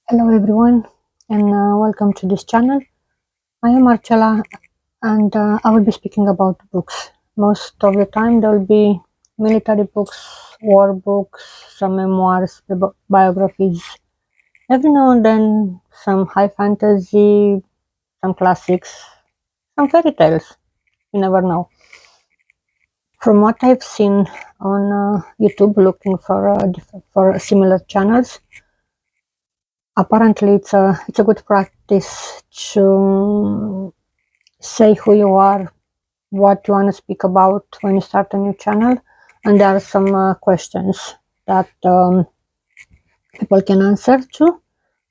Hello everyone, and welcome to this channel. I am Marcella, and I will be speaking about books. Most of the time there will be military books, war books, some memoirs, biographies. Every now and then some high fantasy, some classics, some fairy tales. You never know. From what I've seen on YouTube, looking for similar channels, apparently it's a good practice to say who you are, what you want to speak about when you start a new channel, and there are some questions that people can answer to,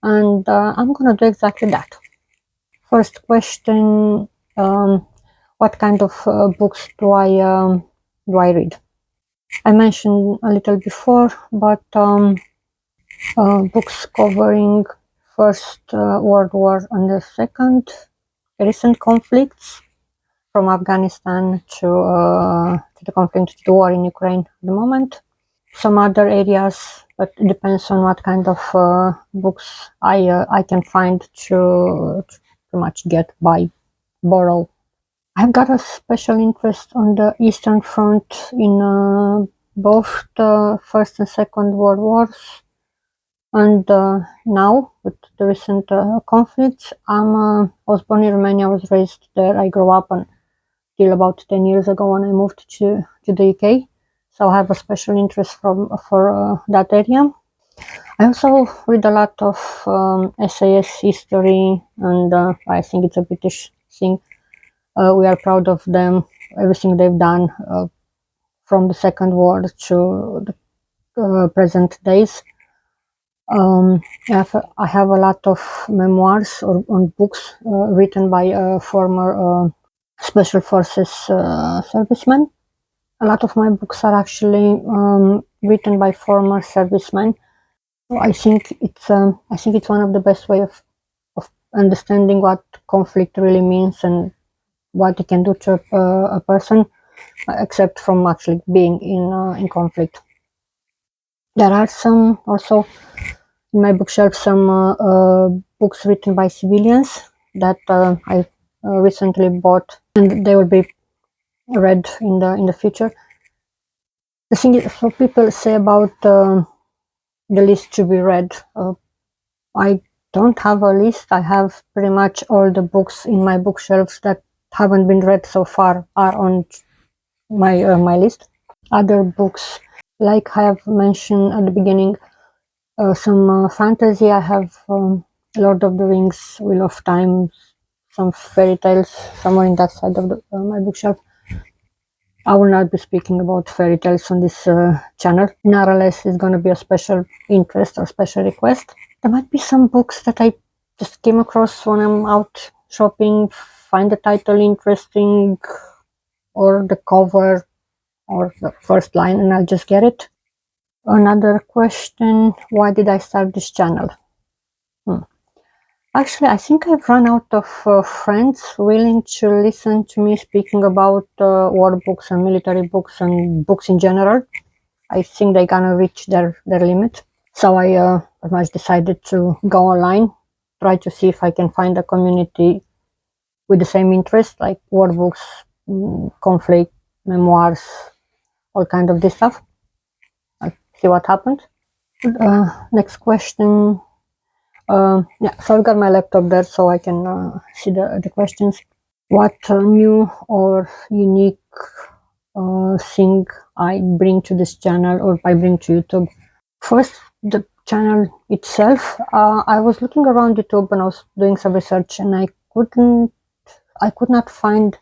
and I'm gonna do exactly that. First question: what kind of books do I read? I mentioned a little before, but books covering First World War and the Second, recent conflicts from Afghanistan to the conflict, to the war in Ukraine at the moment. Some other areas, but it depends on what kind of books I can find to pretty much borrow. I've got a special interest on the Eastern Front in both the First and Second World Wars. And now, with the recent conflicts, I was born in Romania, I was raised there, I grew up until about 10 years ago when I moved to the UK. So I have a special interest for that area. I also read a lot of SAS history, and I think it's a British thing. We are proud of them, everything they've done from the Second War to the present days. I have a lot of memoirs or on books written by former special forces servicemen. A lot of my books are actually written by former servicemen. So I think it's one of the best way of understanding what conflict really means and what it can do to a person, except from actually being in conflict. There are some also in my bookshelf some books written by civilians that I recently bought, and they will be read in the future. The thing is, so people say about the list to be read. I don't have a list. I have pretty much all the books in my bookshelves that haven't been read so far are on my list. Other books, like I have mentioned at the beginning, some fantasy. I have Lord of the Rings, Wheel of Time, some fairy tales somewhere in that side of my bookshelf. I will not be speaking about fairy tales on this channel. Nonetheless, it's going to be a special interest or special request. There might be some books that I just came across when I'm out shopping, find the title interesting, or the cover, or the first line, and I'll just get it. Another question: why did I start this channel? Actually, I think I've run out of friends willing to listen to me speaking about war books and military books and books in general. I think they're gonna reach their limit. So I pretty much decided to go online, try to see if I can find a community with the same interest, like war books, conflict, memoirs, all kind of this stuff. I'll see what happens. Next question. Yeah, so I've got my laptop there so I can see the questions. What new or unique thing I bring to this channel, or I bring to YouTube? First, the channel itself. I was looking around YouTube and I was doing some research, and I could not find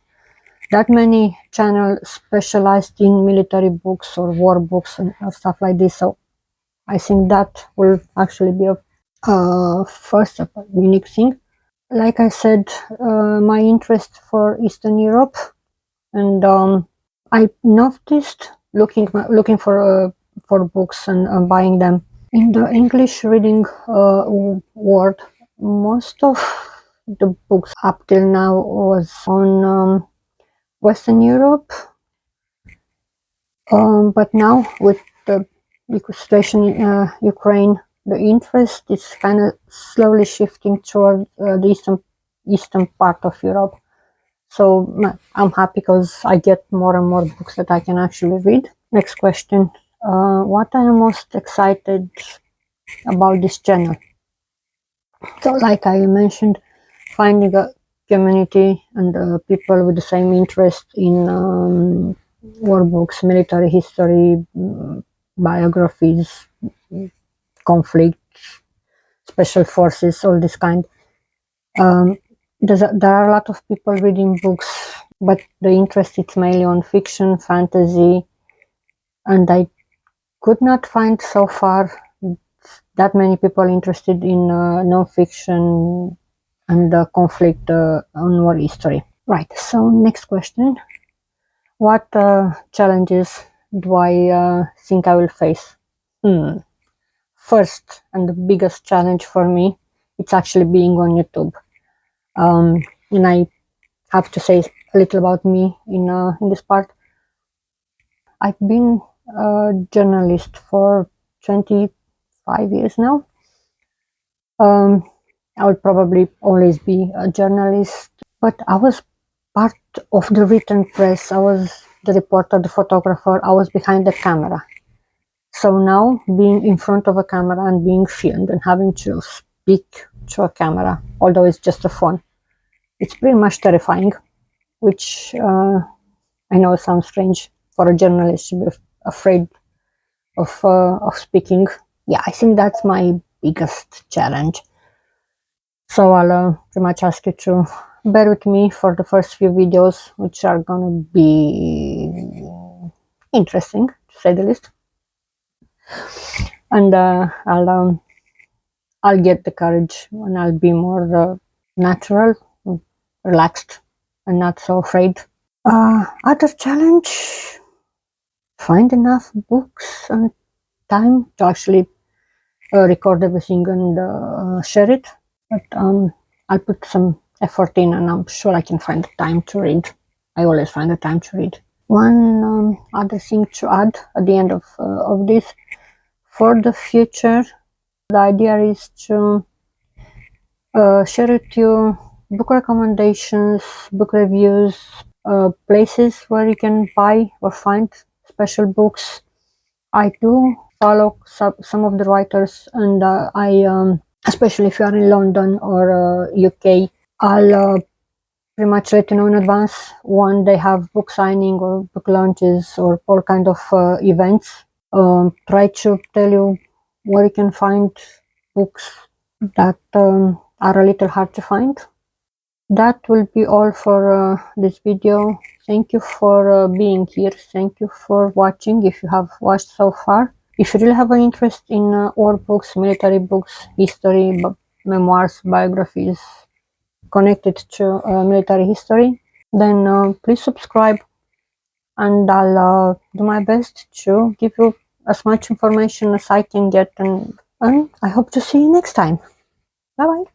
that many channels specialized in military books or war books or stuff like this. So I think that will actually be a first a unique thing. Like I said, my interest for Eastern Europe, and I noticed looking for books and buying them in the English reading world. Most of the books up till now was on Western Europe, but now with the situation in Ukraine, the interest is kind of slowly shifting toward the eastern part of Europe. So I'm happy because I get more and more books that I can actually read. Next question. What I am most excited about this channel? So like I mentioned, finding a community and people with the same interest in war books, military history, biographies, conflict, special forces, all this kind. There are a lot of people reading books, but the interest is mainly on fiction, fantasy, and I could not find so far that many people interested in non-fiction and conflict on war history. Right, so next question. What challenges do I think I will face? First and the biggest challenge for me, it's actually being on YouTube. And I have to say a little about me in this part. I've been a journalist for 25 years now. I will probably always be a journalist, but I was part of the written press. I was the reporter, the photographer. I was behind the camera. So now being in front of a camera and being filmed and having to speak to a camera, although it's just a phone, it's pretty much terrifying, which I know sounds strange for a journalist to be afraid of speaking. Yeah, I think that's my biggest challenge. So I'll pretty much ask you to bear with me for the first few videos, which are gonna be interesting, to say the least. And I'll get the courage and I'll be more natural, relaxed, and not so afraid. Other challenge: find enough books and time to actually record everything and share it. But I'll put some effort in, and I'm sure I can find the time to read. I always find the time to read. One other thing to add at the end of this, for the future, the idea is to share with you book recommendations, book reviews, places where you can buy or find special books. I do follow some of the writers, and I especially if you are in London or UK, I'll pretty much let you know in advance when they have book signing or book launches or all kind of events. Try to tell you where you can find books that are a little hard to find. That will be all for this video. Thank you for being here. Thank you for watching, if you have watched so far. If you really have an interest in war books, military books, history, memoirs, biographies connected to military history, then please subscribe, and I'll do my best to give you as much information as I can get, and I hope to see you next time. Bye bye.